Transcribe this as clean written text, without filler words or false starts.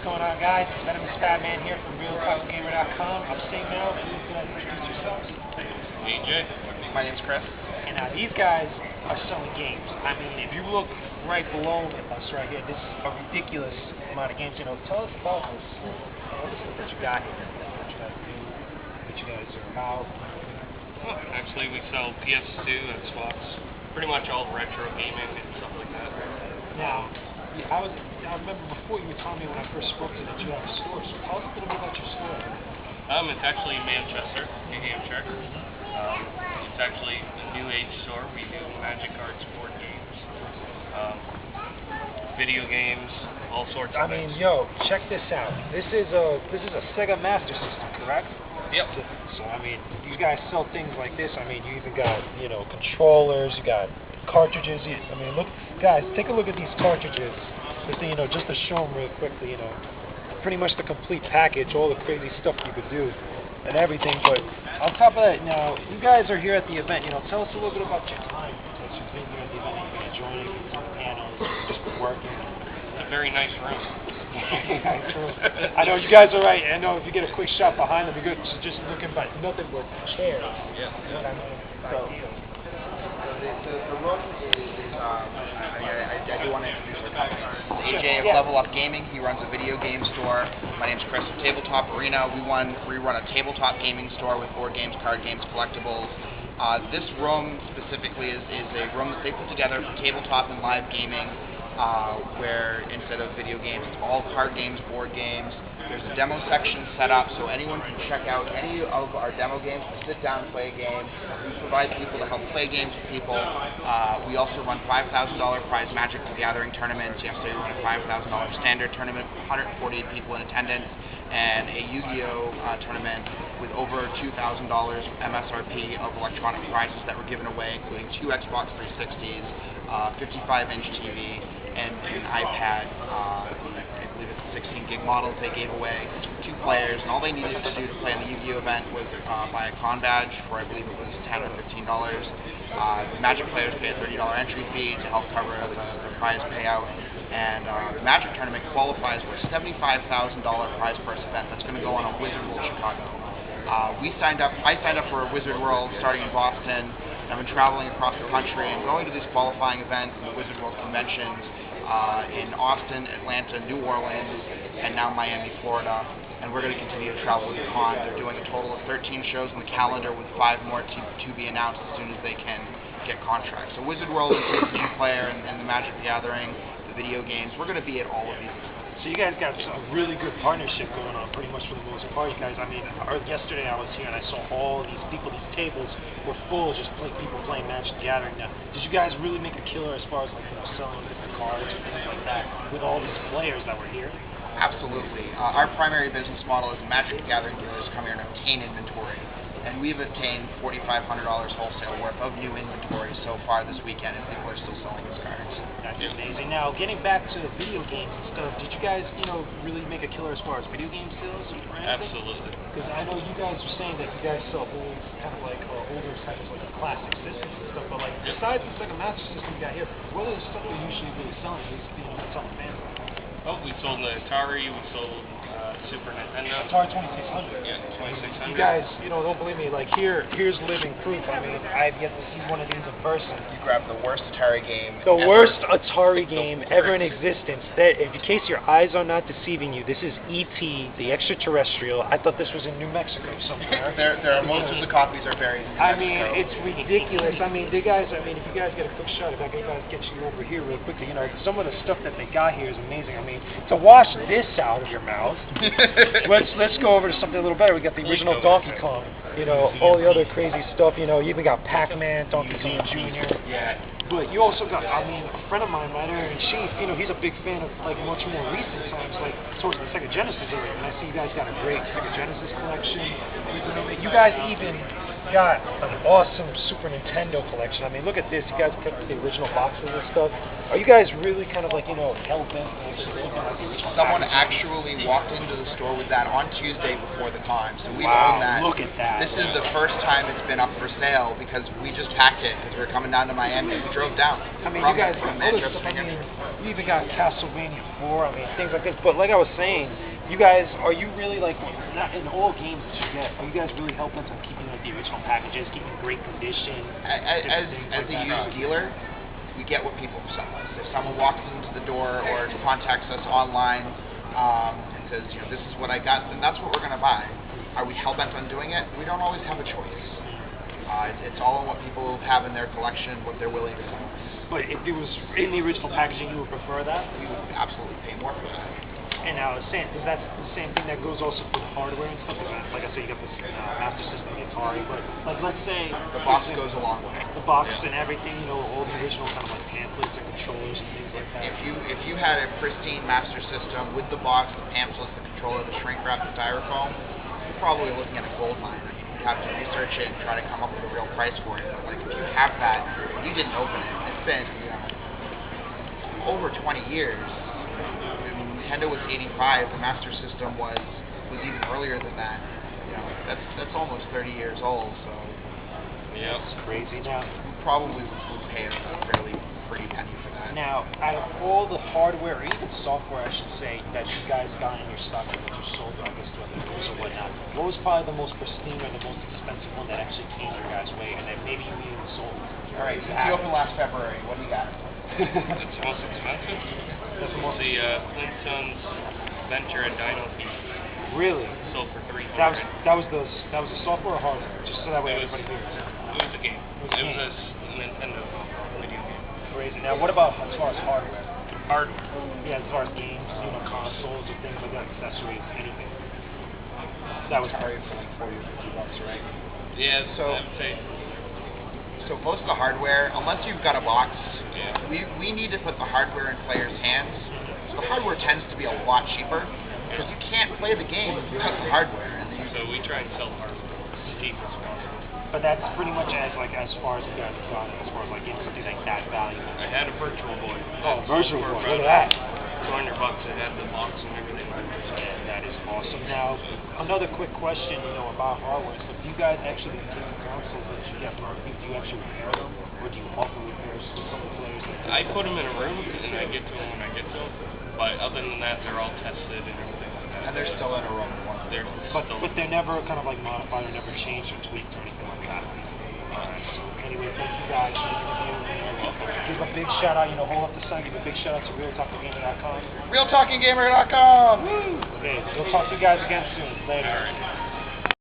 going on, guys? It's VenomousFatman here from RealTalkGamer.com. I'm sitting now. Please introduce yourselves. AJ. My name's Chris. And now these guys are selling games. I mean, if you look right below us right here, this is a ridiculous amount of games. You know, tell us about this. All the stuff that you got here. What you guys do, what you guys are about. Well, actually, we sell PS2, Xbox, pretty much all retro gaming and stuff like that. Now, I remember before you were telling me when I first spoke to you that you have a store. So tell us a little bit about your store. It's actually in Manchester, New Hampshire. It's actually a new age store. We do magic cards, board games, video games, all sorts of things. I mean, yo, check this out. This is a Sega Master System, correct? Yep. So I mean, you guys sell things like this. I mean, you even got, you know, controllers, you got cartridges. I mean, look, guys, take a look at these cartridges. You know, just to show them real quickly, you know, pretty much the complete package, all the crazy stuff you could do and everything. But on top of that, now, you guys are here at the event. You know, tell us a little bit about your time that you've been here at the event. You've been joining some panels, just been working. It's a very nice room. True. I know you guys are right. I know if you get a quick shot behind them, you're good. So just looking by nothing but chairs. Yeah. You know what I mean? The room is I do want to introduce our company. AJ of Level Up Gaming. He runs a video game store. My name's Chris of Tabletop Arena. We run a tabletop gaming store with board games, card games, collectibles. This room specifically is a room that they put together for tabletop and live gaming, where instead of video games, it's all card games, board games. There's a demo section set up so anyone can check out any of our demo games, sit down and play a game. We provide people to help play games with people. We also run $5,000 prize Magic the Gathering tournaments. Yesterday we ran a $5,000 standard tournament with 148 people in attendance, and a Yu-Gi-Oh! Tournament with over $2,000 MSRP of electronic prizes that were given away, including 2 Xbox 360s, 55-inch TV, and an iPad. I believe it's 16-gig models they gave away to players, and all they needed to do to play in the Yu-Gi-Oh! Event was buy a con badge for, I believe it was $10 or $15. The Magic players pay a $30 entry fee to help cover the prize payout, and the Magic tournament qualifies for a $75,000 prize purse event that's going to go on at Wizard World Chicago. I signed up for Wizard World starting in Boston. I've been traveling across the country and going to these qualifying events and the Wizard World conventions in Austin, Atlanta, New Orleans, and now Miami, Florida. And we're going to continue to travel with the con. They're doing a total of 13 shows on the calendar with 5 more to be announced as soon as they can get contracts. So Wizard World includes the player and the Magic the Gathering, the video games. We're going to be at all of these. So you guys got a really good partnership going on, pretty much for the most part. You guys, I mean, yesterday I was here and I saw all these people, these tables were full, just people playing Magic the Gathering. Now, did you guys really make a killer as far as like, you know, selling different cards and things like that with all these players that were here? Absolutely. Our primary business model is Magic the Gathering dealers come here and obtain inventory. And we've obtained $4,500 wholesale worth of new inventory so far this weekend, and people are still selling these cards. That's amazing. Now, getting back to video games and stuff, did you guys, you know, really make a killer as far as video game sales or anything? Absolutely. Because I know you guys were saying that you guys sell old, kind of like older types of like classic systems and stuff, but like besides the Sega Master System you got here, what are the stuff you're usually really selling? You know, selling fans? Oh, we sold the Atari, we sold Super Nintendo. Atari 2600. Yeah, 2600. You guys, you know, don't believe me. Like here's living proof. I mean, I've yet to see one of these in person. You grabbed the worst Atari game The ever. worst Atari game ever in existence. That, in case your eyes are not deceiving you, this is E.T., the extraterrestrial. I thought this was in New Mexico somewhere. there are most of the copies are buried in New Mexico. I mean, it's ridiculous. I mean, if you guys get a quick shot, if I can get you over here real quickly, you know, some of the stuff that they got here is amazing. I mean, to wash this out of your mouth, let's go over to something a little better. We got the original Donkey Kong, you know, all the other crazy stuff, you know, you even got Pac-Man, Donkey Kong Jr. Yeah. But you also got, I mean, a friend of mine, my editor-in-chief, you know, he's a big fan of, like, much more recent times, like, towards the Sega Genesis era. And I see you guys got a great Sega Genesis collection. You guys even got an awesome Super Nintendo collection. I mean, look at this. You guys picked the original boxes and stuff. Are you guys really kind of like, hell-bent on actually looking at the original Someone packaging? actually walked into the store with that on Tuesday before the con, so we've Wow, owned that. look at that. This is the first time it's been up for sale because we just packed it because we were coming down to Miami. We drove down. I mean, you guys got other stuff. I mean, you even got Castlevania 4. I mean, things like this. But like I was saying, you guys, are you really like, not in all games that you get, are you guys really helping on keeping like the original packages, keeping great condition? As a used dealer, we get what people sell us. If someone walks into the door or contacts us online and says, this is what I got, then that's what we're going to buy. Are we hell-bent on doing it? We don't always have a choice. It's all on what people have in their collection, what they're willing to sell us. But if it was in the original packaging, you would prefer that? We would absolutely pay more for that. And now, is that the same thing that goes also for the hardware and stuff? Like I said, you got this Master System Atari, but like let's say the box goes a long way. The box and everything, all the original kind of like pamphlets and controllers and things like that. If you had a pristine Master System with the box, the pamphlets, the controller, the shrink wrap, the styrofoam, you're probably looking at a gold mine. I mean, you have to research it and try to come up with a real price for it. But like if you have that, you didn't open it. It's been over 20 years. Nintendo was 85. The Master System was even earlier than that. That's almost 30 years old. So yeah, it's crazy. Now we probably would pay a fairly pretty penny for that. Now, out of all the hardware, or even software, I should say, that you guys got in your stock that you sold, I guess, to other dealers or whatnot, what was probably the most pristine or the most expensive one that actually came your guys' way, and that maybe you even sold? All right, so you opened last February. What do you got? That's the most expensive. That's the most. The Flintstones Venture and Dino Feed. Really? Sold for $300. That was the software or hardware? Just so that way everybody hears. It was a game. It was a Nintendo video game. Crazy. Now, what about as far as hardware? Hardware. Yeah, as far as games, consoles or things like that, accessories, anything. That was probably for like $40 or $50, right? Yeah. So I would say. So most of the hardware, unless you've got a box, yeah, we need to put the hardware in players' hands. So the hardware tends to be a lot cheaper because you can't play the game without the hardware. So we try and sell the hardware as cheap as possible. But that's pretty much as far as you guys have gone, as far as like getting something like that value. I had a Virtual Boy. Oh, Virtual Boy, look at that. $200. It had the box and everything. Yeah, that is awesome. Now, another quick question, about hardware. So, do you guys actually take the consoles that you get from people? Do you actually repair them, or do you offer repairs to some of the players? I put them in a room, and I get to them when I get to them. But other than that, they're all tested and everything like that. And they're still in a room. But they're never kind of like modified or never changed or tweaked or anything like that. Alright, so anyway, thank you guys for the interview. Give a big shout out, hold up the sign, give a big shout out to RealTalkingGamer.com. RealTalkingGamer.com! Woo! Okay, we'll talk to you guys again soon. Later. All right.